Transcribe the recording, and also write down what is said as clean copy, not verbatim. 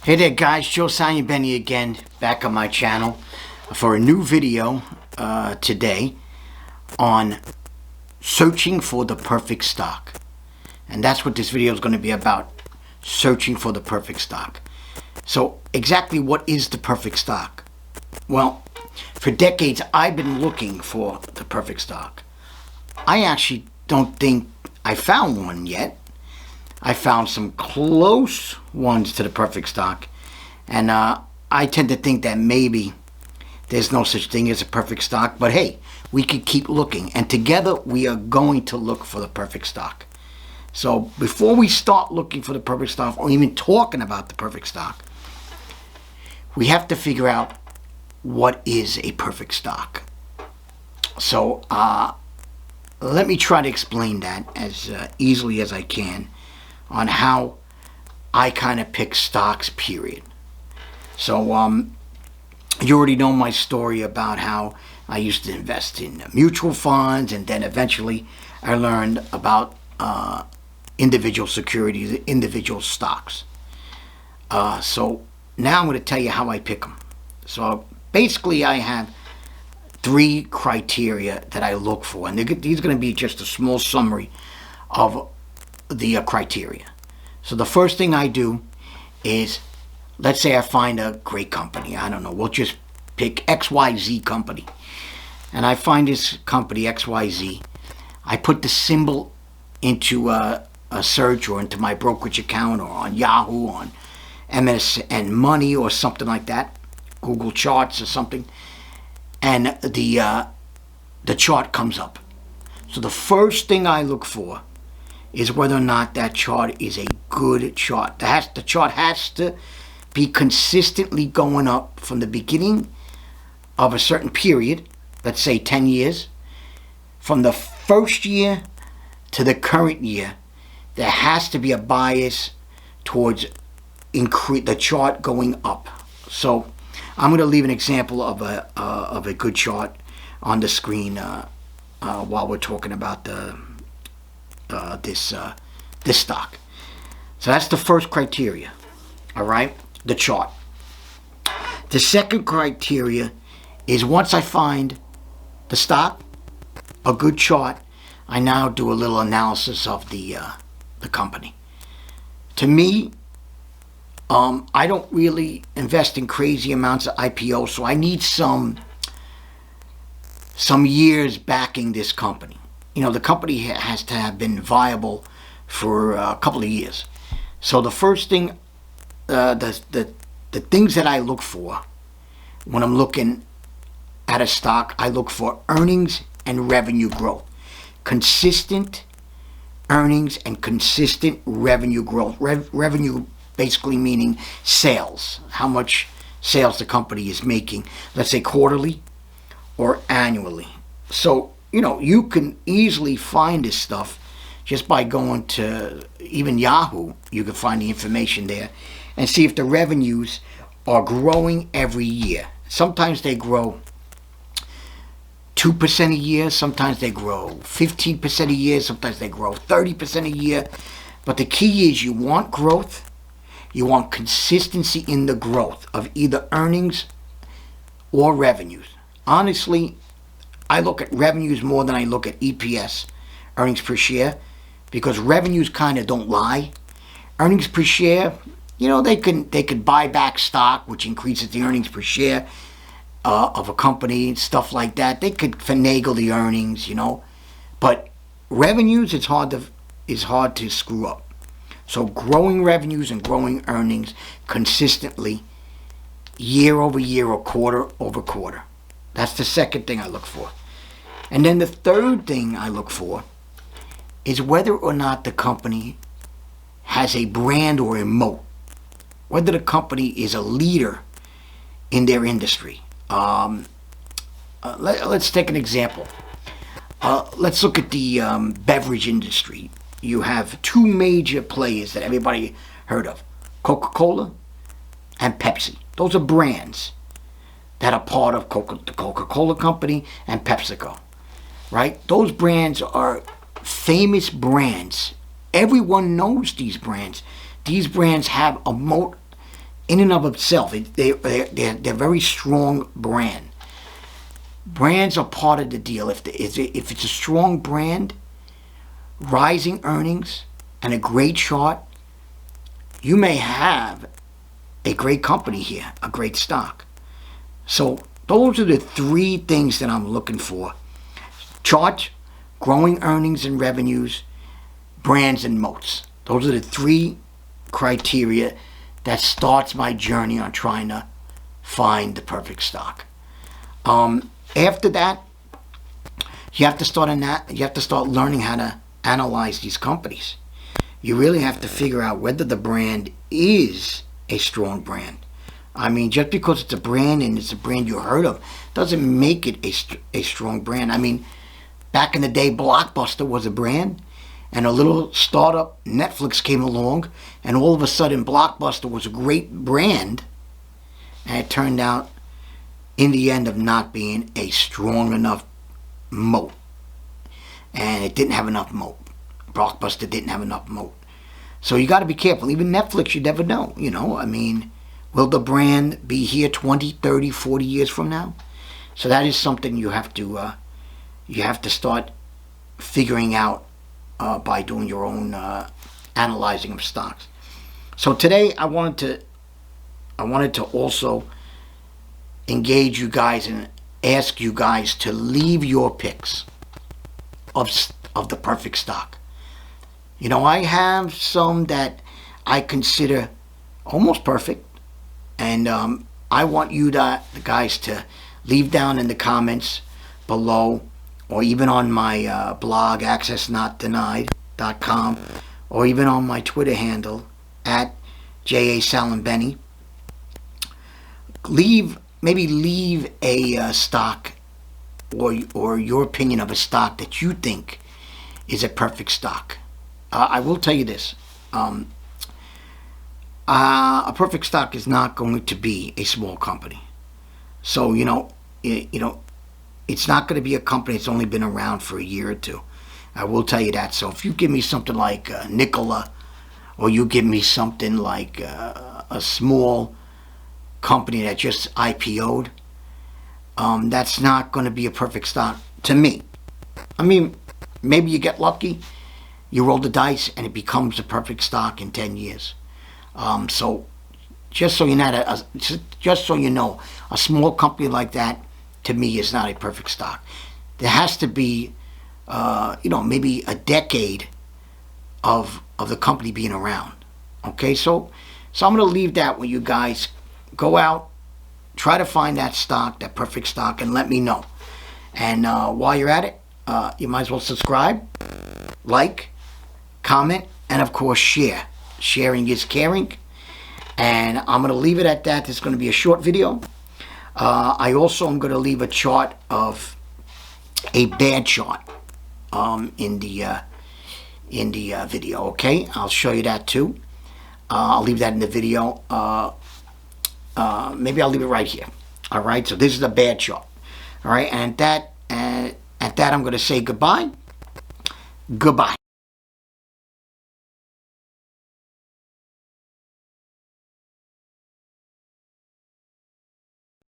Hey there guys, Joe Saglimbeni again, back on my channel for a new video today on searching for the perfect stock. And that's what this video is going to be about, searching for the perfect stock. So exactly what is the perfect stock? Well, for decades I've been looking for the perfect stock. I actually don't think I found one yet. I found some close ones to the perfect stock, and I tend to think that maybe there's no such thing as a perfect stock, but hey, we could keep looking, and together we are going to look for the perfect stock. So before we start looking for the perfect stock, or even talking about the perfect stock, we have to figure out what is a perfect stock. So let me try to explain that as easily as I can on how I kind of pick stocks, period. So you already know my story about how I used to invest in mutual funds, and then eventually I learned about individual securities, individual stocks. So now I'm going to tell you how I pick them. So basically I have three criteria that I look for, and these are going to be just a small summary of the criteria. So the first thing I do is, let's say I find a great company. I don't know, we'll just pick XYZ company. And I find this company, XYZ. I put the symbol into a search or into my brokerage account or on Yahoo, on MSN Money or something like that, Google Charts or something. And the chart comes up. So the first thing I look for is whether or not that chart is a good chart. The chart has to be consistently going up from the beginning of a certain period, let's say 10 years. From the first year to the current year, there has to be a bias towards the chart going up. So I'm going to leave an example of a good chart on the screen while we're talking about this stock. So that's the first criteria. All right, the chart. The second criteria is, once I find the stock, a good chart, I now do a little analysis of the company. To me, I don't really invest in crazy amounts of IPO, so I need some years backing this company. You know, the company has to have been viable for a couple of years. So the first thing, the things that I look for when I'm looking at a stock, I look for earnings and revenue growth. Consistent earnings and consistent revenue growth. Revenue basically meaning sales. How much sales the company is making, let's say quarterly or annually. So, you know, you can easily find this stuff just by going to even Yahoo. You can find the information there and see if the revenues are growing every year. Sometimes they grow 2% a year, sometimes they grow 15% a year, sometimes they grow 30% a year. But the key is, you want growth, you want consistency in the growth of either earnings or revenues. Honestly, I look at revenues more than I look at EPS, earnings per share, because revenues kind of don't lie. Earnings per share, you know, they could buy back stock, which increases the earnings per share of a company and stuff like that. They could finagle the earnings, you know, but revenues, it's hard to screw up. So growing revenues and growing earnings consistently, year over year or quarter over quarter. That's the second thing I look for. And then the third thing I look for is whether or not the company has a brand or a moat. Whether the company is a leader in their industry. Let's take an example. Let's look at the beverage industry. You have two major players that everybody heard of, Coca-Cola and Pepsi. Those are brands that are part of the Coca-Cola company and PepsiCo, right? Those brands are famous brands. Everyone knows these brands. These brands have a moat in and of itself, they're very strong brand. Brands are part of the deal. If it's a strong brand, rising earnings, and a great chart, you may have a great company here, a great stock. So those are the three things that I'm looking for. Charts, growing earnings and revenues, brands and moats. Those are the three criteria that starts my journey on trying to find the perfect stock. After that, you have to start learning how to analyze these companies. You really have to figure out whether the brand is a strong brand. I mean, just because it's a brand and it's a brand you heard of doesn't make it a strong brand. I mean, back in the day, Blockbuster was a brand, and a little startup, Netflix, came along, and all of a sudden, Blockbuster was a great brand, and it turned out, in the end, of not being a strong enough moat. And it didn't have enough moat. Blockbuster didn't have enough moat. So you got to be careful. Even Netflix, you never know. You know, I mean, will the brand be here 20, 30, 40 years from now? So that is something you have to start figuring out by doing your own analyzing of stocks. So today I wanted to also engage you guys and ask you guys to leave your picks of the perfect stock. You know, I have some that I consider almost perfect, and I want you guys to leave down in the comments below, or even on my blog, accessnotdenied.com, or even on my Twitter handle, at Saglimbeni. Maybe leave a stock or your opinion of a stock that you think is a perfect stock. I will tell you this. A perfect stock is not going to be a small company. So, it's not going to be a company that's only been around for a year or two. I will tell you that. So if you give me something like Nikola, or you give me something like a small company that just IPO'd, that's not going to be a perfect stock to me. I mean, maybe you get lucky, you roll the dice, and it becomes a perfect stock in 10 years. So just so you know, a small company like that, to me, is not a perfect stock. There has to be, maybe a decade of the company being around. Okay, so I'm going to leave that with you guys. Go out, try to find that stock, that perfect stock, and let me know. And while you're at it, you might as well subscribe, like, comment, and of course share. Sharing is caring. And I'm going to leave it at that. This is going to be a short video. I also am going to leave a chart of a bad chart in the video. Okay, I'll show you that too. I'll leave that in the video. Maybe I'll leave it right here. All right. So this is a bad chart. All right, and at that I'm going to say goodbye. Goodbye.